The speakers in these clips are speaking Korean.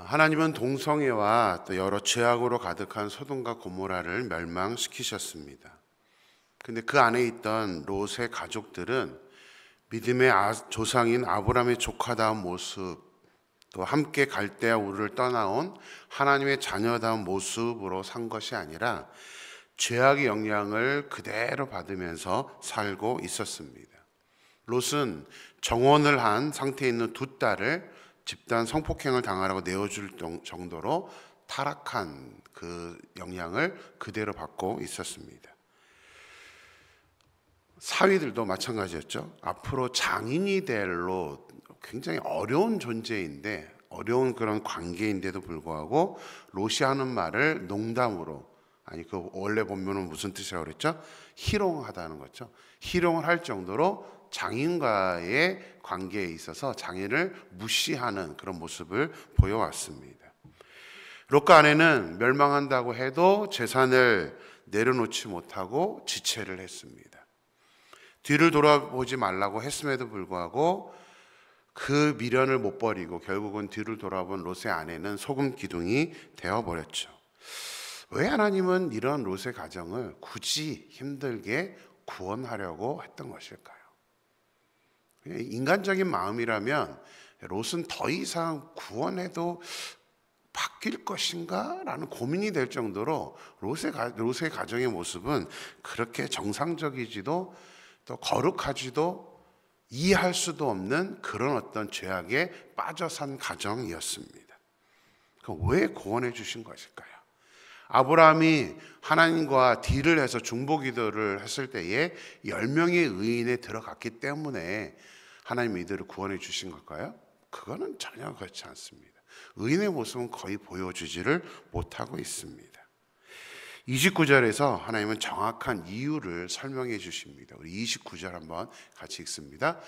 하나님은 동성애와 또 여러 죄악으로 가득한 소돔과 고모라를 멸망시키셨습니다. 근데 그 안에 있던 롯의 가족들은 믿음의 조상인 아브라함의 조카다운 모습, 또 함께 갈대아 우르를 떠나온 하나님의 자녀다운 모습으로 산 것이 아니라 죄악의 영향을 그대로 받으면서 살고 있었습니다. 롯은 정혼을 한 상태에 있는 두 딸을 집단 성폭행을 당하라고 내어줄 정도로 타락한 그 영향을 그대로 받고 있었습니다. 사위들도 마찬가지였죠. 앞으로 장인이 될 롯, 굉장히 어려운 존재인데, 어려운 그런 관계인데도 불구하고 롯이 하는 말을 농담으로, 아니 그 원래 본문은 무슨 뜻이라고 그랬죠? 희롱하다는 거죠. 희롱을 할 정도로 장인과의 관계에 있어서 장인을 무시하는 그런 모습을 보여왔습니다. 롯과 아내는 멸망한다고 해도 재산을 내려놓지 못하고 지체를 했습니다. 뒤를 돌아보지 말라고 했음에도 불구하고 그 미련을 못 버리고 결국은 뒤를 돌아본 롯의 아내는 소금 기둥이 되어버렸죠. 왜 하나님은 이런 롯의 가정을 굳이 힘들게 구원하려고 했던 것일까요? 인간적인 마음이라면 롯은 더 이상 구원해도 바뀔 것인가? 라는 고민이 될 정도로 롯의 가정의 모습은 그렇게 정상적이지도 또 거룩하지도 이해할 수도 없는 그런 어떤 죄악에 빠져 산 가정이었습니다. 그럼 왜 구원해 주신 것일까요? 아브라함이 하나님과 딜을 해서 중보기도를 했을 때에 10명의 의인에 들어갔기 때문에 하나님이 이들을 구원해 주신 걸까요? 그거는 전혀 그렇지 않습니다. 의인의 모습은 거의 보여주지를 못하고 있습니다. 29절에서 하나님은 정확한 이유를 설명해 주십니다. 우리 29절 한번 같이 읽습니다.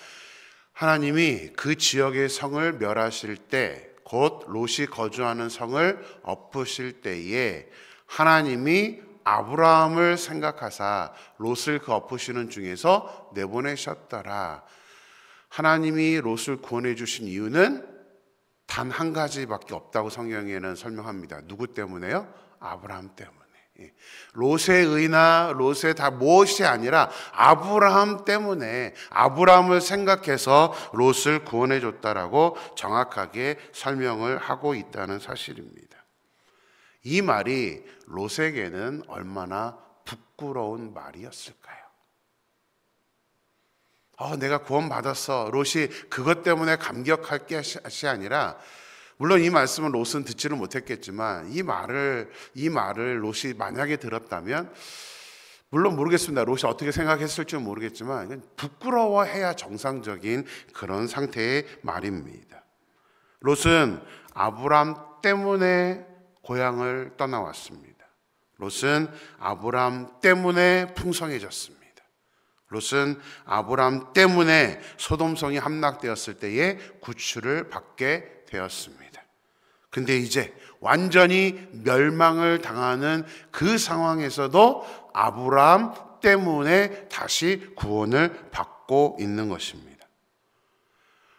하나님이 그 지역의 성을 멸하실 때, 곧 롯이 거주하는 성을 엎으실 때에 하나님이 아브라함을 생각하사 롯을 그 엎으시는 중에서 내보내셨더라. 하나님이 롯을 구원해 주신 이유는 단 한 가지밖에 없다고 성경에는 설명합니다. 누구 때문에요? 아브라함 때문에. 롯의 의나 롯의 다 무엇이 아니라 아브라함 때문에, 아브라함을 생각해서 롯을 구원해 줬다라고 정확하게 설명을 하고 있다는 사실입니다. 이 말이 롯에게는 얼마나 부끄러운 말이었을까요? 내가 구원받았어. 롯이 그것 때문에 감격할 것이 아니라, 물론 이 말씀은 롯은 듣지를 못했겠지만 이 말을 롯이 만약에 들었다면, 물론 모르겠습니다. 롯이 어떻게 생각했을지 모르겠지만 이건 부끄러워해야 정상적인 그런 상태의 말입니다. 롯은 아브람 때문에 고향을 떠나왔습니다. 롯은 아브람 때문에 풍성해졌습니다. 롯은 아브람 때문에 소돔성이 함락되었을 때에 구출을 받게 되었습니다. 근데 이제 완전히 멸망을 당하는 그 상황에서도 아브람 때문에 다시 구원을 받고 있는 것입니다.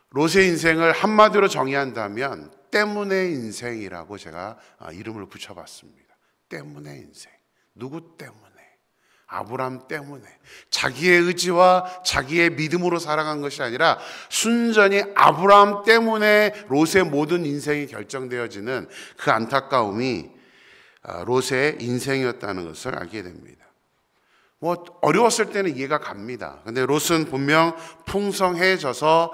롯의 인생을 한마디로 정의한다면 때문의 인생이라고 제가 이름을 붙여봤습니다. 때문의 인생. 누구 때문에? 아브라함 때문에. 자기의 의지와 자기의 믿음으로 살아간 것이 아니라 순전히 아브라함 때문에 롯의 모든 인생이 결정되어지는 그 안타까움이 롯의 인생이었다는 것을 알게 됩니다. 어려웠을 때는 이해가 갑니다. 근데 롯은 분명 풍성해져서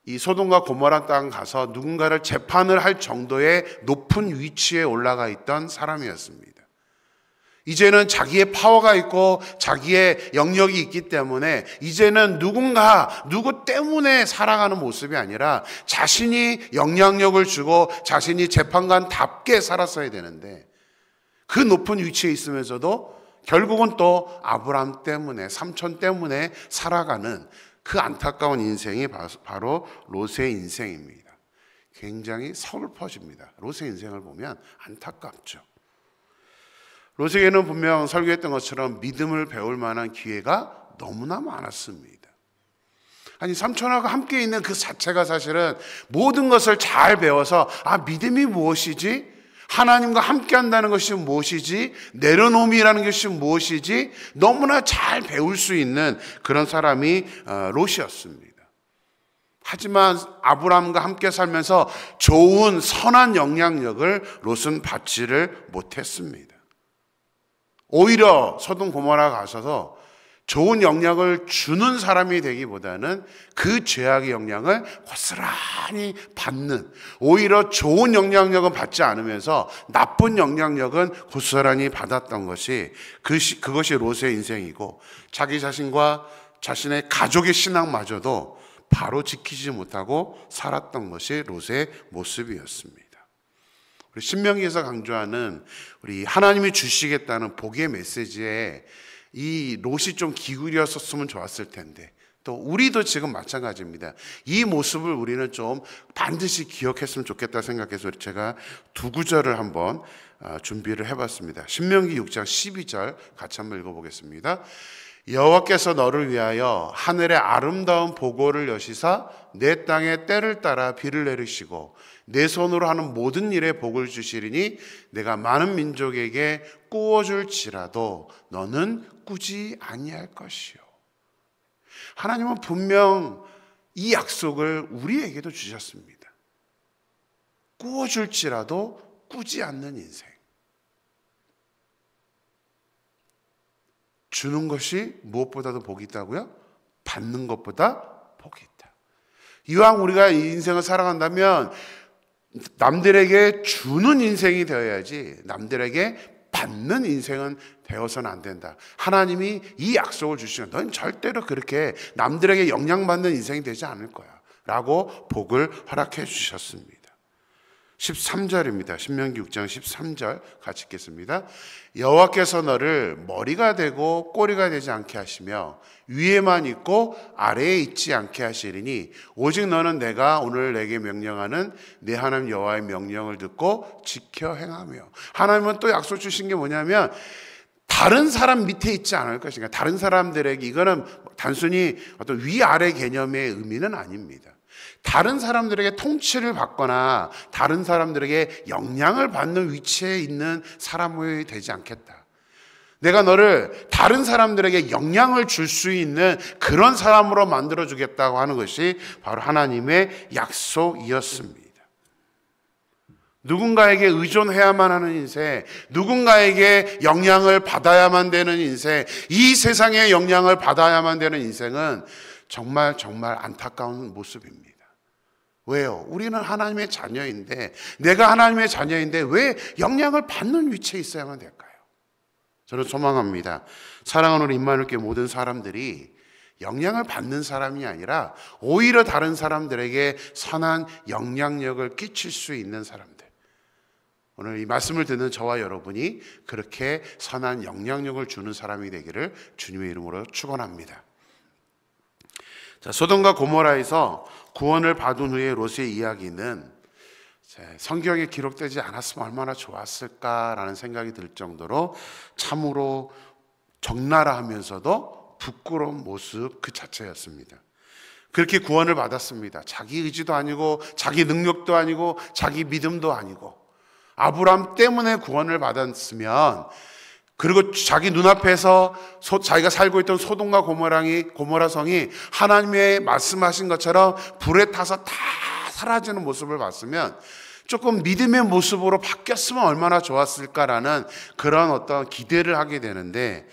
이 소돔과 고모라 땅 가서 누군가를 재판을 할 정도의 높은 위치에 올라가 있던 사람이었습니다. 이제는 자기의 파워가 있고 자기의 영역이 있기 때문에 이제는 누구 때문에 살아가는 모습이 아니라 자신이 영향력을 주고 자신이 재판관답게 살았어야 되는데, 그 높은 위치에 있으면서도 결국은 또 아브람 때문에, 삼촌 때문에 살아가는 그 안타까운 인생이 바로 롯의 인생입니다. 굉장히 서글퍼집니다. 롯의 인생을 보면 안타깝죠. 롯에게는 분명 설교했던 것처럼 믿음을 배울 만한 기회가 너무나 많았습니다. 아니, 삼촌하고 함께 있는 그 자체가 사실은 모든 것을 잘 배워서, 믿음이 무엇이지? 하나님과 함께 한다는 것이 무엇이지? 내려놓음이라는 것이 무엇이지? 너무나 잘 배울 수 있는 그런 사람이 롯이었습니다. 하지만 아브라함과 함께 살면서 좋은 선한 영향력을 롯은 받지를 못했습니다. 오히려 소돔 고모라 가셔서 좋은 영향을 주는 사람이 되기보다는 그 죄악의 영향을 고스란히 받는, 오히려 좋은 영향력은 받지 않으면서 나쁜 영향력은 고스란히 받았던 것이 그것이 롯의 인생이고, 자기 자신과 자신의 가족의 신앙마저도 바로 지키지 못하고 살았던 것이 롯의 모습이었습니다. 우리 신명기에서 강조하는 우리 하나님이 주시겠다는 복의 메시지에 이 롯이 좀 기울였었으면 좋았을 텐데, 또 우리도 지금 마찬가지입니다. 이 모습을 우리는 좀 반드시 기억했으면 좋겠다 생각해서 제가 두 구절을 한번 준비를 해봤습니다. 신명기 6장 12절 같이 한번 읽어보겠습니다. 여호와께서 너를 위하여 하늘의 아름다운 보고를 여시사 내 땅에 때를 따라 비를 내리시고 내 손으로 하는 모든 일에 복을 주시리니 내가 많은 민족에게 꾸어줄지라도 너는 꾸지 아니할 것이요. 하나님은 분명 이 약속을 우리에게도 주셨습니다. 꾸어줄지라도 꾸지 않는 인생. 주는 것이 무엇보다도 복이 있다고요? 받는 것보다 복이 있다. 이왕 우리가 이 인생을 살아간다면 남들에게 주는 인생이 되어야지 남들에게 받는 인생은 되어서는 안 된다. 하나님이 이 약속을 주시면 넌 절대로 그렇게 남들에게 영향받는 인생이 되지 않을 거야 라고 복을 허락해 주셨습니다. 13절입니다. 신명기 6장 13절 같이 읽겠습니다. 여호와께서 너를 머리가 되고 꼬리가 되지 않게 하시며 위에만 있고 아래에 있지 않게 하시리니 오직 너는 내가 오늘 내게 명령하는 내 하나님 여호와의 명령을 듣고 지켜 행하며. 하나님은 또 약속 주신 게 뭐냐면 다른 사람 밑에 있지 않을 것인가. 다른 사람들에게, 이거는 단순히 어떤 위아래 개념의 의미는 아닙니다. 다른 사람들에게 통치를 받거나 다른 사람들에게 영향을 받는 위치에 있는 사람이 되지 않겠다. 내가 너를 다른 사람들에게 영향을 줄 수 있는 그런 사람으로 만들어주겠다고 하는 것이 바로 하나님의 약속이었습니다. 누군가에게 의존해야만 하는 인생, 누군가에게 영향을 받아야만 되는 인생, 이 세상에 영향을 받아야만 되는 인생은 정말 안타까운 모습입니다. 왜요? 우리는 하나님의 자녀인데, 내가 하나님의 자녀인데 왜 영향을 받는 위치에 있어야만 될까요? 저는 소망합니다. 사랑하는 우리 임마누엘교회 모든 사람들이 영향을 받는 사람이 아니라 오히려 다른 사람들에게 선한 영향력을 끼칠 수 있는 사람들. 오늘 이 말씀을 듣는 저와 여러분이 그렇게 선한 영향력을 주는 사람이 되기를 주님의 이름으로 축원합니다. 자, 소돔과 고모라에서 구원을 받은 후에 롯의 이야기는 성경에 기록되지 않았으면 얼마나 좋았을까라는 생각이 들 정도로 참으로 적나라하면서도 부끄러운 모습 그 자체였습니다. 그렇게 구원을 받았습니다. 자기 의지도 아니고 자기 능력도 아니고 자기 믿음도 아니고 아브라함 때문에 구원을 받았으면, 그리고 자기 눈앞에서 자기가 살고 있던 소돔과 고모라 성이 하나님의 말씀하신 것처럼 불에 타서 다 사라지는 모습을 봤으면 조금 믿음의 모습으로 바뀌었으면 얼마나 좋았을까라는 그런 어떤 기대를 하게 되는데,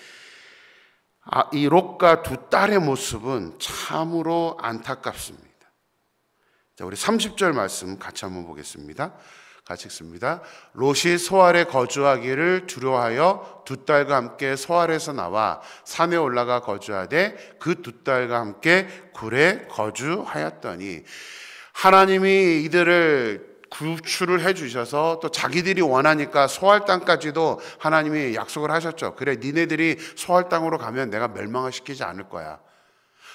이 롯과 두 딸의 모습은 참으로 안타깝습니다. 자, 우리 30절 말씀 같이 한번 보겠습니다. 같이 읽습니다. 롯이 소알에 거주하기를 두려워하여 두 딸과 함께 소알에서 나와 산에 올라가 거주하되 그 두 딸과 함께 굴에 거주하였더니, 하나님이 이들을 구출을 해주셔서 또 자기들이 원하니까 소알 땅까지도 하나님이 약속을 하셨죠. 그래, 니네들이 소알 땅으로 가면 내가 멸망을 시키지 않을 거야.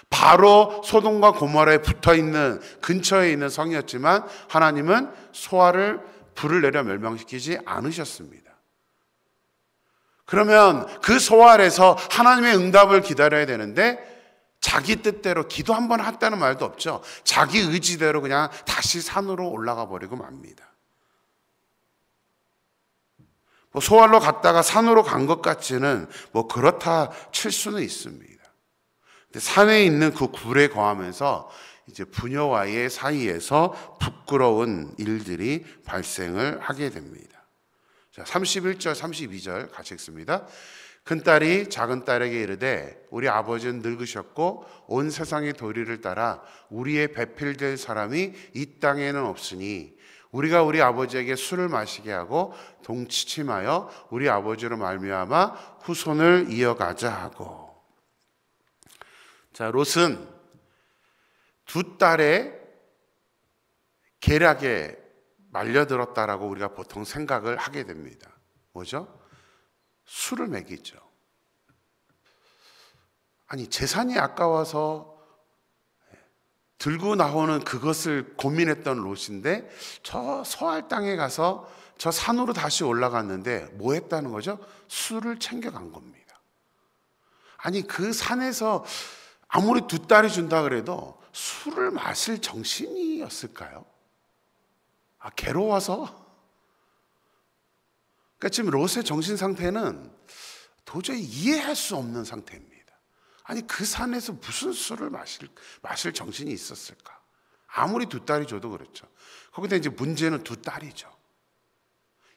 바로 소돔과 고모라에 붙어있는 근처에 있는 성이었지만 하나님은 소알을 불을 내려 멸망시키지 않으셨습니다. 그러면 그 소알에서 하나님의 응답을 기다려야 되는데 자기 뜻대로 기도 한 번 했다는 말도 없죠. 자기 의지대로 그냥 다시 산으로 올라가 버리고 맙니다. 뭐 소알로 갔다가 산으로 간 것 같지는 뭐 그렇다 칠 수는 있습니다. 근데 산에 있는 그 굴에 거하면서 이제 부녀와의 사이에서 부끄러운 일들이 발생을 하게 됩니다. 자, 31절, 32절 같이 읽습니다. 큰딸이 작은딸에게 이르되 우리 아버지는 늙으셨고 온 세상의 도리를 따라 우리의 배필될 사람이 이 땅에는 없으니 우리가 우리 아버지에게 술을 마시게 하고 동치침하여 우리 아버지로 말미암아 후손을 이어가자 하고. 자, 롯은 두 딸의 계략에 말려들었다라고 우리가 보통 생각을 하게 됩니다. 뭐죠? 술을 먹이죠. 아니, 재산이 아까워서 들고 나오는 그것을 고민했던 롯인데 저 서할 땅에 가서 저 산으로 다시 올라갔는데 뭐 했다는 거죠? 술을 챙겨간 겁니다. 아니, 그 산에서 아무리 두 딸이 준다 그래도 술을 마실 정신이었을까요? 괴로워서? 그러니까 지금 롯의 정신 상태는 도저히 이해할 수 없는 상태입니다. 아니, 그 산에서 무슨 술을 마실 정신이 있었을까? 아무리 두 딸이 줘도 그렇죠. 거기다 이제 문제는 두 딸이죠.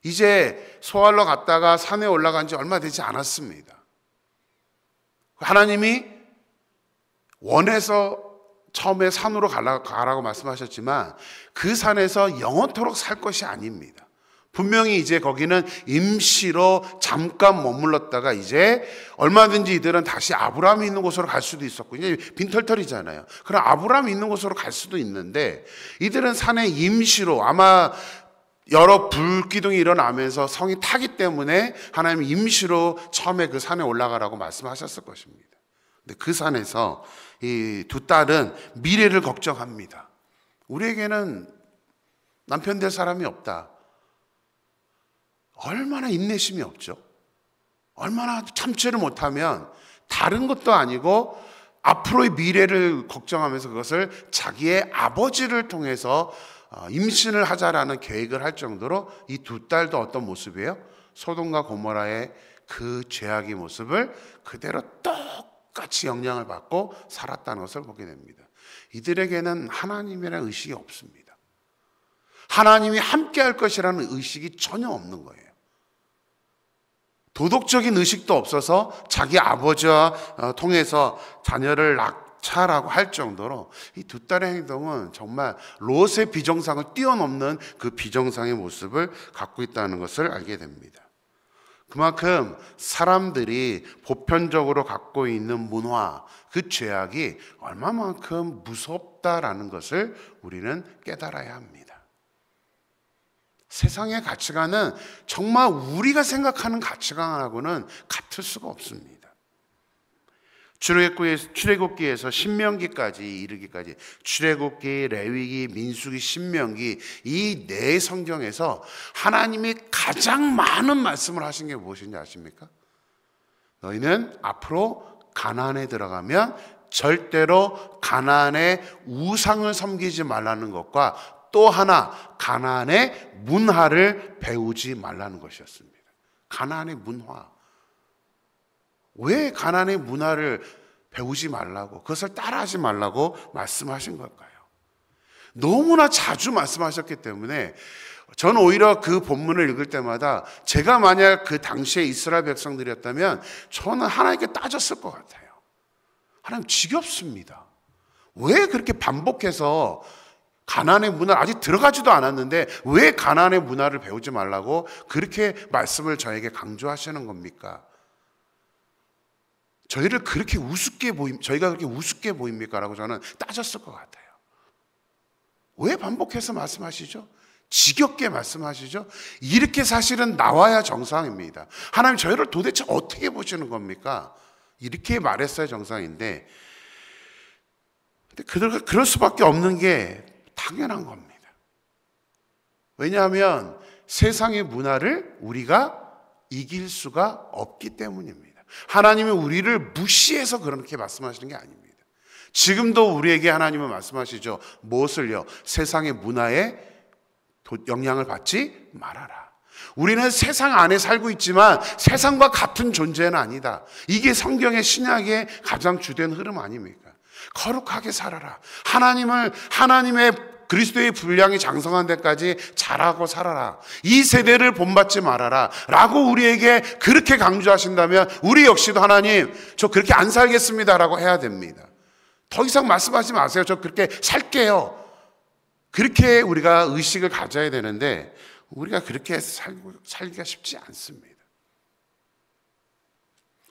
이제 소알로 갔다가 산에 올라간 지 얼마 되지 않았습니다. 하나님이 원해서 처음에 산으로 가라고 말씀하셨지만 그 산에서 영원토록 살 것이 아닙니다. 분명히 이제 거기는 임시로 잠깐 머물렀다가 이제 얼마든지 이들은 다시 아브라함이 있는 곳으로 갈 수도 있었고, 이제 빈털털이잖아요. 그럼 아브라함이 있는 곳으로 갈 수도 있는데 이들은 산에 임시로, 아마 여러 불기둥이 일어나면서 성이 타기 때문에 하나님이 임시로 처음에 그 산에 올라가라고 말씀하셨을 것입니다. 근데 그 산에서 이 두 딸은 미래를 걱정합니다. 우리에게는 남편 될 사람이 없다. 얼마나 인내심이 없죠. 얼마나 참지를 못하면 다른 것도 아니고 앞으로의 미래를 걱정하면서 그것을 자기의 아버지를 통해서 임신을 하자라는 계획을 할 정도로 이 두 딸도 어떤 모습이에요? 소돔과 고모라의 그 죄악의 모습을 그대로 똑같이 영향을 받고 살았다는 것을 보게 됩니다. 이들에게는 하나님이라는 의식이 없습니다. 하나님이 함께 할 것이라는 의식이 전혀 없는 거예요. 도덕적인 의식도 없어서 자기 아버지와 통해서 자녀를 낳자라고 할 정도로 이 두 딸의 행동은 정말 롯의 비정상을 뛰어넘는 그 비정상의 모습을 갖고 있다는 것을 알게 됩니다. 그만큼 사람들이 보편적으로 갖고 있는 문화, 그 죄악이 얼마만큼 무섭다라는 것을 우리는 깨달아야 합니다. 세상의 가치관은 정말 우리가 생각하는 가치관하고는 같을 수가 없습니다. 출애굽기에서 신명기까지 이르기까지 출애굽기, 레위기, 민수기, 신명기 이 네 성경에서 하나님이 가장 많은 말씀을 하신 게 무엇인지 아십니까? 너희는 앞으로 가나안에 들어가면 절대로 가나안의 우상을 섬기지 말라는 것과 또 하나 가나안의 문화를 배우지 말라는 것이었습니다. 가나안의 문화. 왜 가나안의 문화를 배우지 말라고, 그것을 따라하지 말라고 말씀하신 걸까요? 너무나 자주 말씀하셨기 때문에 저는 오히려 그 본문을 읽을 때마다 제가 만약 그 당시에 이스라엘 백성들이었다면 저는 하나님께 따졌을 것 같아요. 하나님, 지겹습니다. 왜 그렇게 반복해서 가나안의 문화를 아직 들어가지도 않았는데 왜 가나안의 문화를 배우지 말라고 그렇게 말씀을 저에게 강조하시는 겁니까? 저희가 그렇게 우습게 보입니까? 라고 저는 따졌을 것 같아요. 왜 반복해서 말씀하시죠? 지겹게 말씀하시죠? 이렇게 사실은 나와야 정상입니다. 하나님, 저희를 도대체 어떻게 보시는 겁니까? 이렇게 말했어야 정상인데, 근데 그럴 수밖에 없는 게 당연한 겁니다. 왜냐하면 세상의 문화를 우리가 이길 수가 없기 때문입니다. 하나님이 우리를 무시해서 그렇게 말씀하시는 게 아닙니다. 지금도 우리에게 하나님은 말씀하시죠. 무엇을요? 세상의 문화에 영향을 받지 말아라. 우리는 세상 안에 살고 있지만 세상과 같은 존재는 아니다. 이게 성경의 신약의 가장 주된 흐름 아닙니까? 거룩하게 살아라. 하나님의 그리스도의 분량이 장성한 데까지 잘하고 살아라. 이 세대를 본받지 말아라 라고 우리에게 그렇게 강조하신다면 우리 역시도 하나님 저 그렇게 안 살겠습니다 라고 해야 됩니다. 더 이상 말씀하지 마세요. 저 그렇게 살게요. 그렇게 우리가 의식을 가져야 되는데 우리가 그렇게 살기가 쉽지 않습니다.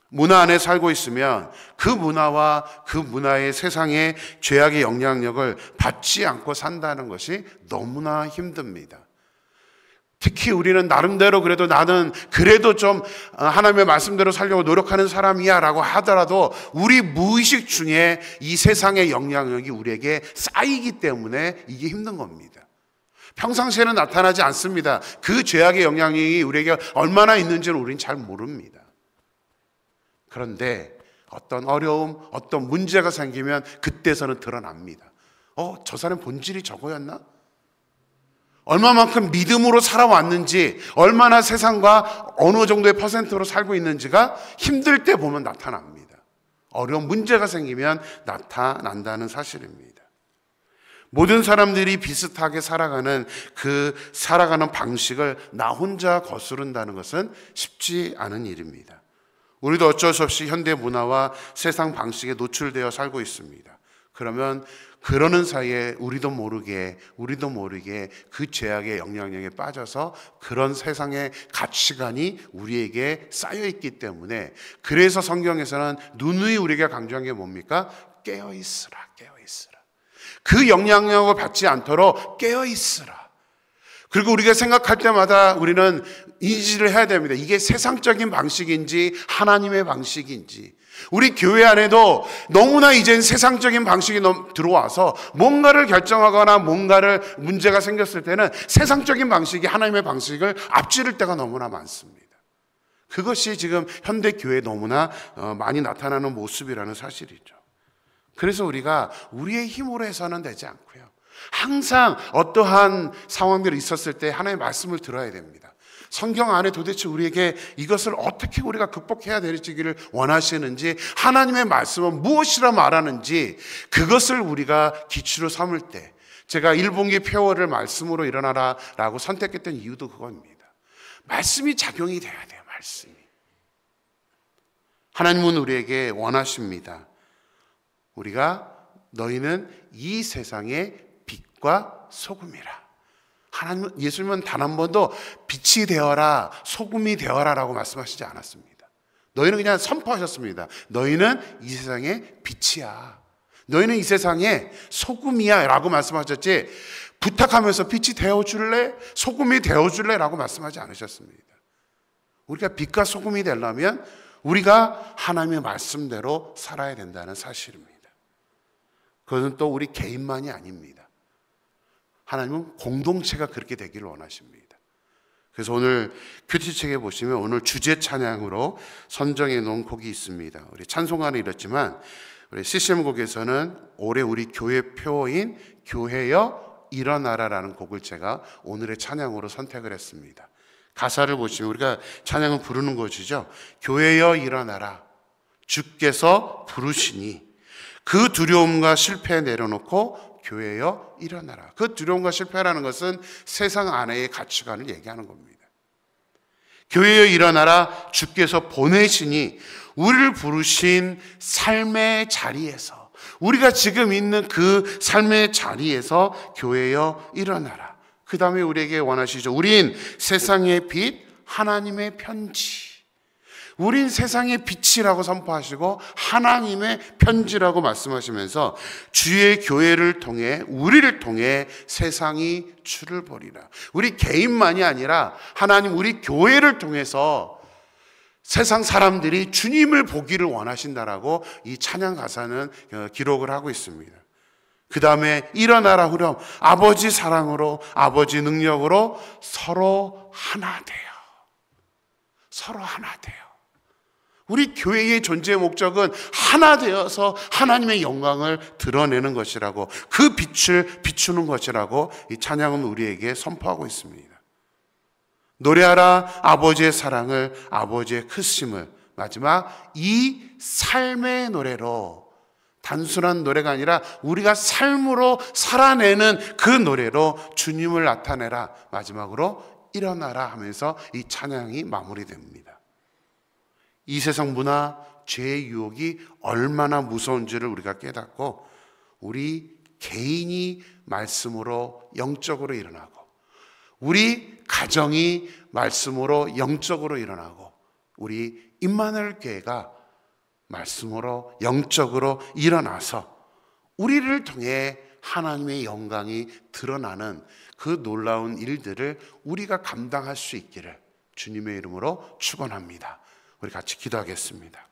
문화 안에 살고 있으면 그 문화와 그 문화의 세상의 죄악의 영향력을 받지 않고 산다는 것이 너무나 힘듭니다. 특히 우리는 나름대로 그래도 나는 그래도 좀 하나님의 말씀대로 살려고 노력하는 사람이야 라고 하더라도 우리 무의식 중에 이 세상의 영향력이 우리에게 쌓이기 때문에 이게 힘든 겁니다. 평상시에는 나타나지 않습니다. 그 죄악의 영향력이 우리에게 얼마나 있는지는 우리는 잘 모릅니다. 그런데 어떤 어려움, 어떤 문제가 생기면 그때서는 드러납니다. 저 사람 본질이 저거였나? 얼마만큼 믿음으로 살아왔는지, 얼마나 세상과 어느 정도의 퍼센트로 살고 있는지가 힘들 때 보면 나타납니다. 어려운 문제가 생기면 나타난다는 사실입니다. 모든 사람들이 비슷하게 살아가는 살아가는 방식을 나 혼자 거스른다는 것은 쉽지 않은 일입니다. 우리도 어쩔 수 없이 현대 문화와 세상 방식에 노출되어 살고 있습니다. 그러면 그러는 사이에 우리도 모르게 그 죄악의 영향력에 빠져서 그런 세상의 가치관이 우리에게 쌓여 있기 때문에 그래서 성경에서는 누누이 우리에게 강조한 게 뭡니까? 깨어 있으라. 그 영향력을 받지 않도록 깨어 있으라. 그리고 우리가 생각할 때마다 우리는 인지를 해야 됩니다. 이게 세상적인 방식인지 하나님의 방식인지. 우리 교회 안에도 너무나 이젠 세상적인 방식이 들어와서 뭔가를 결정하거나 뭔가를 문제가 생겼을 때는 세상적인 방식이 하나님의 방식을 앞지를 때가 너무나 많습니다. 그것이 지금 현대 교회에 너무나 많이 나타나는 모습이라는 사실이죠. 그래서 우리가 우리의 힘으로 해서는 되지 않고요. 항상 어떠한 상황들이 있었을 때 하나님의 말씀을 들어야 됩니다. 성경 안에 도대체 우리에게 이것을 어떻게 우리가 극복해야 될지를 원하시는지, 하나님의 말씀은 무엇이라 말하는지 그것을 우리가 기초로 삼을 때, 제가 1분기 표어를 말씀으로 일어나라 라고 선택했던 이유도 그겁니다. 말씀이 작용이 돼야 돼요. 말씀이. 하나님은 우리에게 원하십니다. 우리가 너희는 이 세상의 빛과 소금이라. 예수님은 단 한 번도 빛이 되어라, 소금이 되어라 라고 말씀하시지 않았습니다. 너희는 그냥 선포하셨습니다. 너희는 이 세상의 빛이야. 너희는 이 세상의 소금이야 라고 말씀하셨지, 부탁하면서 빛이 되어줄래? 소금이 되어줄래? 라고 말씀하지 않으셨습니다. 우리가 빛과 소금이 되려면 우리가 하나님의 말씀대로 살아야 된다는 사실입니다. 그것은 또 우리 개인만이 아닙니다. 하나님은 공동체가 그렇게 되기를 원하십니다. 그래서 오늘 큐티책에 보시면 오늘 주제 찬양으로 선정해 놓은 곡이 있습니다. 우리 찬송가는 이렇지만 우리 CCM곡에서는 올해 우리 교회 표어인 교회여 일어나라라는 곡을 제가 오늘의 찬양으로 선택을 했습니다. 가사를 보시면 우리가 찬양을 부르는 것이죠. 교회여 일어나라, 주께서 부르시니 그 두려움과 실패 내려놓고 교회여 일어나라. 그 두려움과 실패라는 것은 세상 안에의 가치관을 얘기하는 겁니다. 교회여 일어나라, 주께서 보내시니 우리를 부르신 삶의 자리에서, 우리가 지금 있는 그 삶의 자리에서 교회여 일어나라. 그 다음에 우리에게 원하시죠. 우린 세상의 빛, 하나님의 편지. 우린 세상의 빛이라고 선포하시고 하나님의 편지라고 말씀하시면서 주의 교회를 통해, 우리를 통해 세상이 주를 보리라. 우리 개인만이 아니라 하나님 우리 교회를 통해서 세상 사람들이 주님을 보기를 원하신다라고 이 찬양 가사는 기록을 하고 있습니다. 그 다음에 일어나라 후렴, 아버지 사랑으로, 아버지 능력으로 서로 하나 돼요. 서로 하나 돼요. 우리 교회의 존재의 목적은 하나 되어서 하나님의 영광을 드러내는 것이라고, 그 빛을 비추는 것이라고 이 찬양은 우리에게 선포하고 있습니다. 노래하라 아버지의 사랑을, 아버지의 크심을. 마지막 이 삶의 노래로, 단순한 노래가 아니라 우리가 삶으로 살아내는 그 노래로 주님을 나타내라. 마지막으로 일어나라 하면서 이 찬양이 마무리됩니다. 이 세상 문화, 죄의 유혹이 얼마나 무서운지를 우리가 깨닫고, 우리 개인이 말씀으로 영적으로 일어나고, 우리 가정이 말씀으로 영적으로 일어나고, 우리 임마누엘 교회가 말씀으로 영적으로 일어나서 우리를 통해 하나님의 영광이 드러나는 그 놀라운 일들을 우리가 감당할 수 있기를 주님의 이름으로 축원합니다. 우리 같이 기도하겠습니다.